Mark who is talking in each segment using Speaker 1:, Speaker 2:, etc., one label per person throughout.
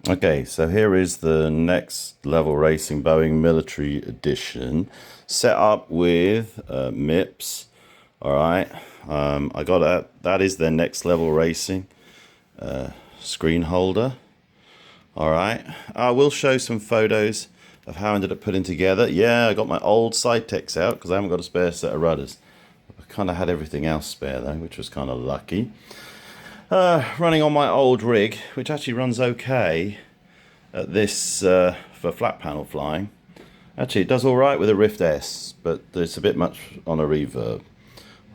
Speaker 1: Okay, so here is the Next Level Racing Boeing Military Edition, set up with MIPS. All right, I got that. That is their Next Level Racing screen holder. All right, I will show some photos of how I ended up putting together. Yeah, I got my old Cytex out because I haven't got a spare set of rudders. I kind of had everything else spare though, which was kind of lucky. Running on my old rig, which actually runs okay at this for flat panel flying. Actually, it does all right with a Rift S, but it's a bit much on a reverb.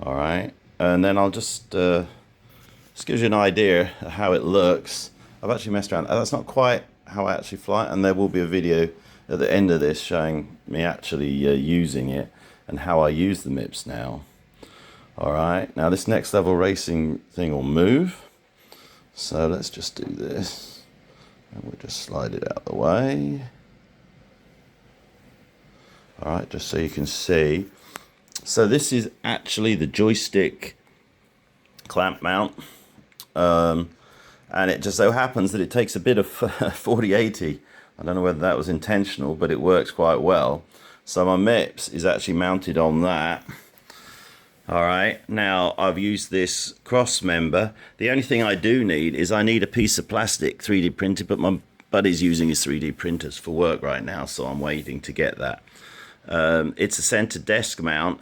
Speaker 1: All right, and then I'll just gives you an idea of how it looks. I've actually messed around. That's not quite how I actually fly, and there will be a video at the end of this showing me actually using it and how I use the MIPS now. All right, now this Next Level Racing thing will move. So let's just do this. And we'll just slide it out of the way. All right, just so you can see. So this is actually the joystick clamp mount. And it just so happens that it takes a bit of 4080. I don't know whether that was intentional, but it works quite well. So my MIPS is actually mounted on that. All right, now I've used this cross member. The only thing I do need is I need a piece of plastic 3D printed, but my buddy's using his 3D printers for work right now, so I'm waiting to get that. It's a center desk mount,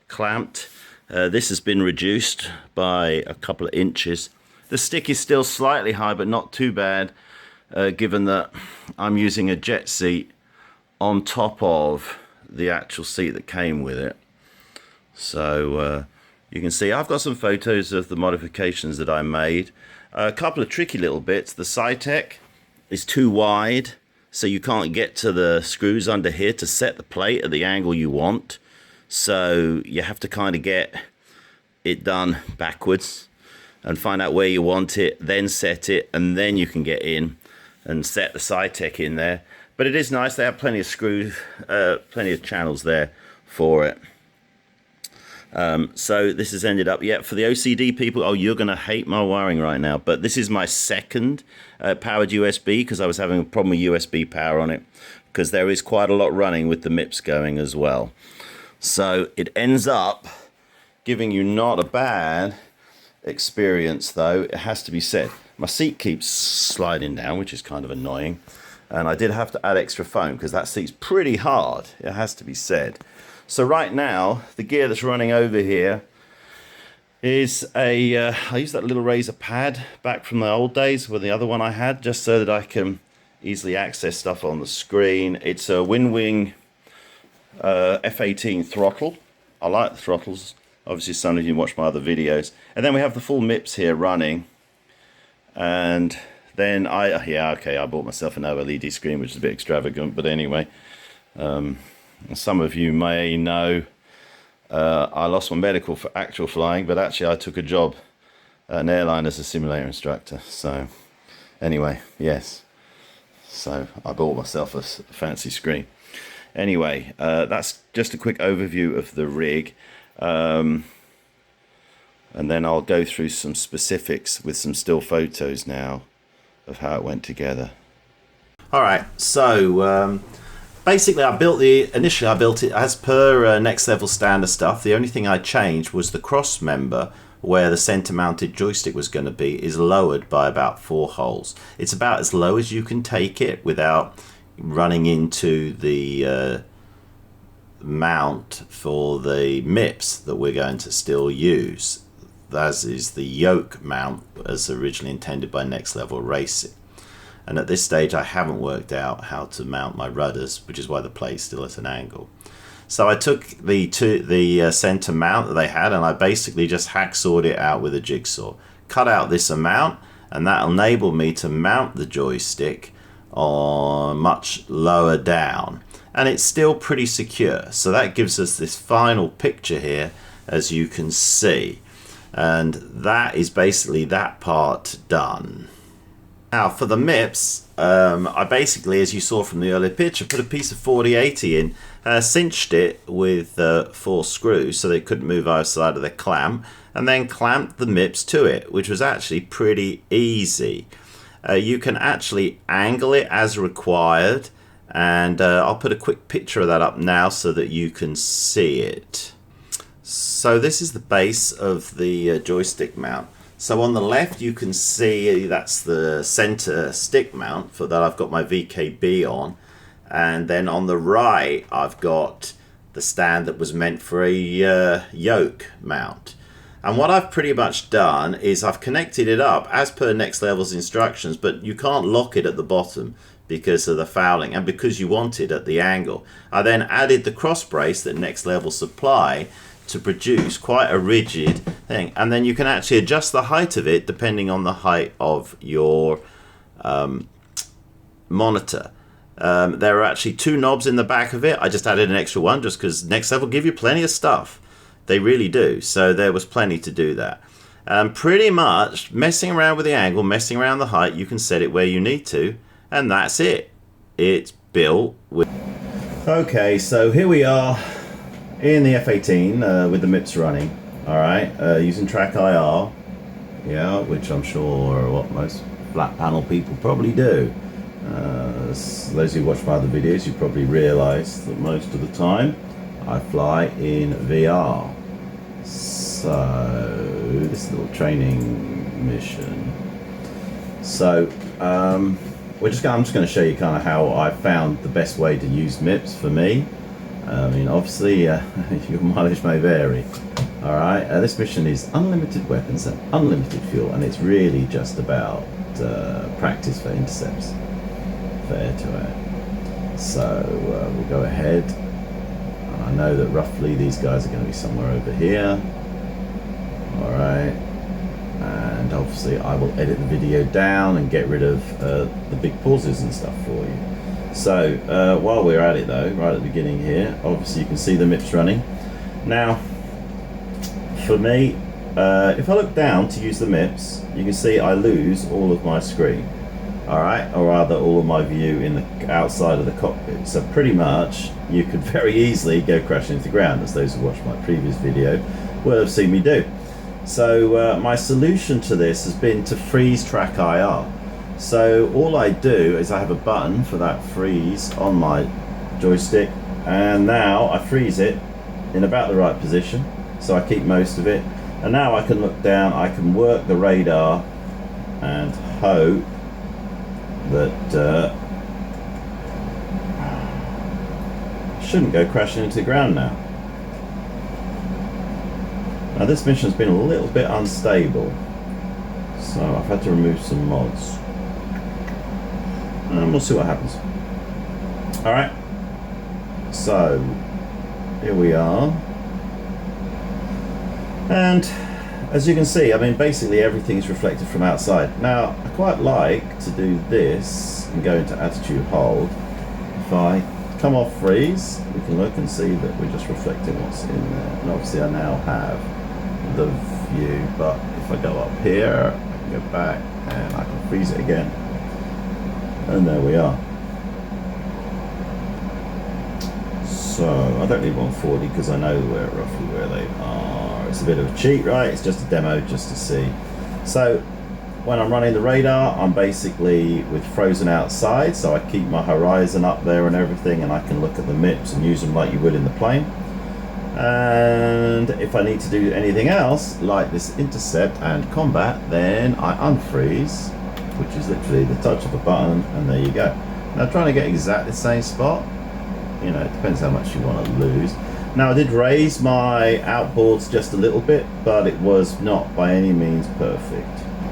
Speaker 1: clamped. This has been reduced by a couple of inches. The stick is still slightly high, but not too bad, given that I'm using a jet seat on top of the actual seat that came with it. So you can see I've got some photos of the modifications that I made. A couple of tricky little bits. The Cytec is too wide, so you can't get to the screws under here to set the plate at the angle you want. So you have to kind of get it done backwards and find out where you want it, then set it, and then you can get in and set the Cytec in there. But it is nice. They have plenty of screws, plenty of channels there for it. So this has ended up, yeah, for the OCD people, oh, you're going to hate my wiring right now, but this is my second powered USB, because I was having a problem with USB power on it, because there is quite a lot running with the MIPS going as well. So it ends up giving you not a bad experience, though, it has to be said. My seat keeps sliding down, which is kind of annoying, and I did have to add extra foam, because that seat's pretty hard, it has to be said. So right now, the gear that's running over here is I use that little razor pad back from the old days with the other one I had, just so that I can easily access stuff on the screen. It's a Winwing F18 throttle. I like the throttles. Obviously, some of you watch my other videos. And then we have the full MIPS here running. And then I bought myself an OLED screen, which is a bit extravagant, but anyway. Some of you may know I lost my medical for actual flying, but actually I took a job at an airline as a simulator instructor. So anyway, yes. So I bought myself a fancy screen. Anyway, that's just a quick overview of the rig. And then I'll go through some specifics with some still photos now of how it went together. All right, so basically, initially I built it as per Next Level standard stuff. The only thing I changed was the cross member, where the center mounted joystick was going to be, is lowered by about 4 holes. It's about as low as you can take it without running into the mount for the MIPS that we're going to still use. That is the yoke mount as originally intended by Next Level Racing. And at this stage I haven't worked out how to mount my rudders, which is why the plate's still at an angle. So I took the center mount that they had, and I basically just hacksawed it out with a jigsaw. Cut out this amount, and that enabled me to mount the joystick on much lower down. And it's still pretty secure. So that gives us this final picture here, as you can see. And that is basically that part done. Now for the MIPS, I basically, as you saw from the earlier picture, put a piece of 4080 in, cinched it with 4 screws so they couldn't move either side of the clamp, and then clamped the MIPS to it, which was actually pretty easy. you can actually angle it as required, and I'll put a quick picture of that up now so that you can see it. So this is the base of the joystick mount. So on the left you can see that's the center stick mount for that I've got my VKB on, and then on the right I've got the stand that was meant for a yoke mount. And what I've pretty much done is I've connected it up as per Next Level's instructions, but you can't lock it at the bottom because of the fouling and because you want it at the angle. I then added the cross brace that Next Level supply to produce quite a rigid thing, and then you can actually adjust the height of it depending on the height of your monitor. There are actually 2 knobs in the back of it. I just added an extra one just because Next Level give you plenty of stuff. They really do. So there was plenty to do that. Pretty much messing around with the angle, messing around the height, you can set it where you need to, and that's it. It's built with... Okay, so here we are in the F-18 with the MIPS running. Alright, using track IR. Yeah, which I'm sure what most flat panel people probably do. Those who watch my other videos, you probably realise that most of the time I fly in VR. So this is a little training mission. So I'm just going to show you kind of how I found the best way to use MIPS for me. I mean, obviously your mileage may vary. All right, this mission is unlimited weapons and unlimited fuel, and it's really just about practice for intercepts, for air-to-air. So we'll go ahead. I know that roughly these guys are going to be somewhere over here. Alright, and obviously I will edit the video down and get rid of the big pauses and stuff for you. So while we're at it though, right at the beginning here, obviously you can see the MIPS running. Now for me, if I look down to use the MIPS, you can see I lose all of my screen. Alright, or rather all of my view in the outside of the cockpit. So pretty much you could very easily go crashing into the ground, as those who watched my previous video will have seen me do. So my solution to this has been to freeze track IR. So all I do is I have a button for that freeze on my joystick, and now I freeze it in about the right position, so I keep most of it. And now I can look down, I can work the radar and hope that shouldn't go crashing into the ground now. Now this mission's been a little bit unstable, so I've had to remove some mods, and we'll see what happens. Alright, so here we are, and as you can see, I mean basically everything is reflected from outside. Now I quite like to do this and go into attitude hold. If I come off freeze, we can look and see that we're just reflecting what's in there, and obviously I now have the view, but if I go up here I can go back and I can freeze it again, and there we are. So I don't need 140 because I know roughly where they are. It's a bit of a cheat, right? It's just a demo just to see. So when I'm running the radar, I'm basically with frozen outside, so I keep my horizon up there and everything, and I can look at the MIPS and use them like you would in the plane. And if I need to do anything else, like this intercept and combat, then I unfreeze, which is literally the touch of a button, and there you go. Now trying to get exactly the same spot, you know, it depends how much you want to lose. Now I did raise my outboards just a little bit, but it was not by any means perfect.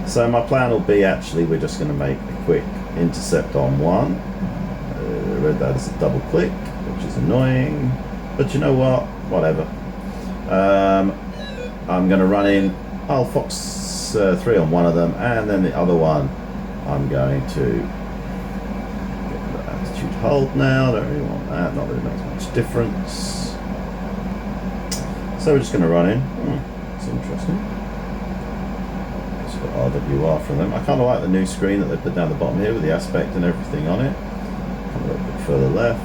Speaker 1: So my plan will be, actually we're just going to make a quick intercept on one. I read that as a double click, which is annoying, but you know what, whatever. I'm going to run in, I'll Fox 3 on one of them, and then the other one I'm going to get the attitude hold now. Don't really want that, not really makes much difference. So we're just going to run in. It's interesting. It's got RWR from them. I kind of like the new screen that they put down the bottom here with the aspect and everything on it. Come a little bit further left.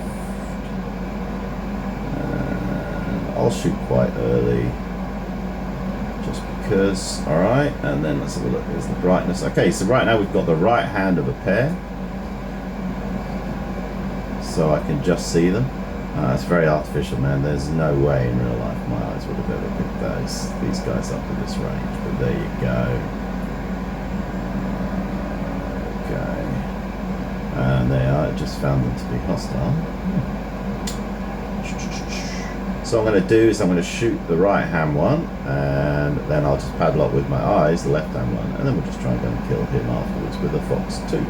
Speaker 1: And I'll shoot quite early, just focus. All right, and then let's have a look. There's the brightness. Okay, so right now we've got the right hand of a pair, so I can just see them. It's very artificial, man. There's no way in real life my eyes would have ever picked these guys up at this range. But there you go. Okay, and they are. I just found them to be hostile. So what I'm going to do is I'm going to shoot the right hand one, and then I'll just padlock with my eyes the left hand one, and then we'll just try and go and kill him afterwards with a Fox 2.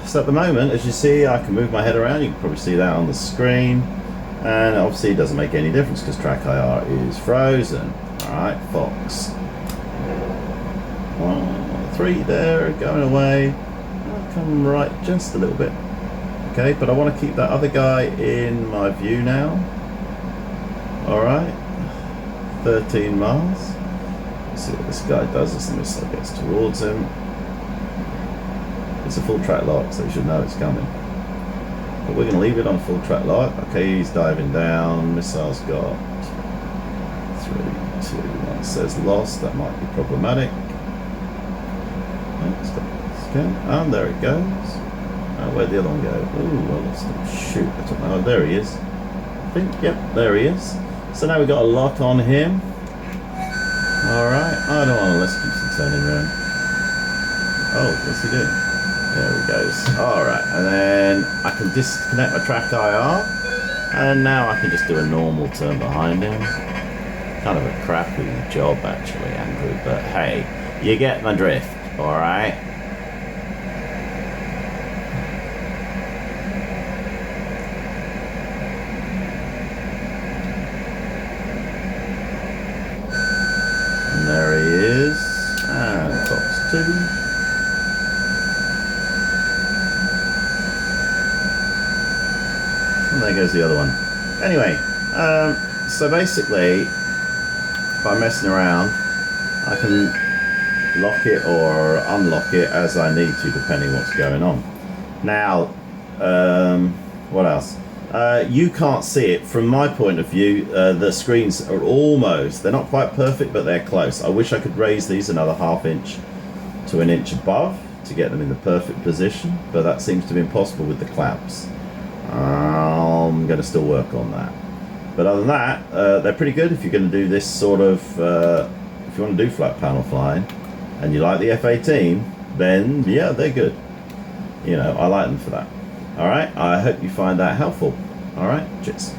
Speaker 1: So at the moment, as you see, I can move my head around. You can probably see that on the screen, and obviously it doesn't make any difference because track IR is frozen. Alright, Fox 3 there, going away. I'll come right just a little bit. Okay, but I want to keep that other guy in my view now. Alright, 13 miles. Let's see what this guy does as the missile gets towards him. It's a full track lock, so you should know it's coming. But we're going to leave it on full track lock. Okay, he's diving down. Missile's got 3, 2, 1. Says lost. That might be problematic. And there it goes. Where'd the other one go? Ooh, I lost him. Shoot, I took my... Oh, there he is. I think, yep, there he is. So now we've got a lock on him. Alright, I don't want to let's keep turning around. Oh, what's he doing? There he goes. Alright, and then I can disconnect my track IR. And now I can just do a normal turn behind him. Kind of a crappy job, actually, Andrew. But hey, you get my drift, alright? There he is, and Fox 2. And there goes the other one. Anyway, so basically, by messing around, I can lock it or unlock it as I need to, depending what's going on. Now, what else? You can't see it from my point of view. The screens are almost, they're not quite perfect, but they're close. I wish I could raise these another ½ inch to an inch above to get them in the perfect position, but that seems to be impossible with the clamps. I'm going to still work on that. But other than that, they're pretty good if you're going to do this sort of, if you want to do flat panel flying and you like the F-18, then yeah, they're good. You know, I like them for that. Alright, I hope you find that helpful. Alright, cheers.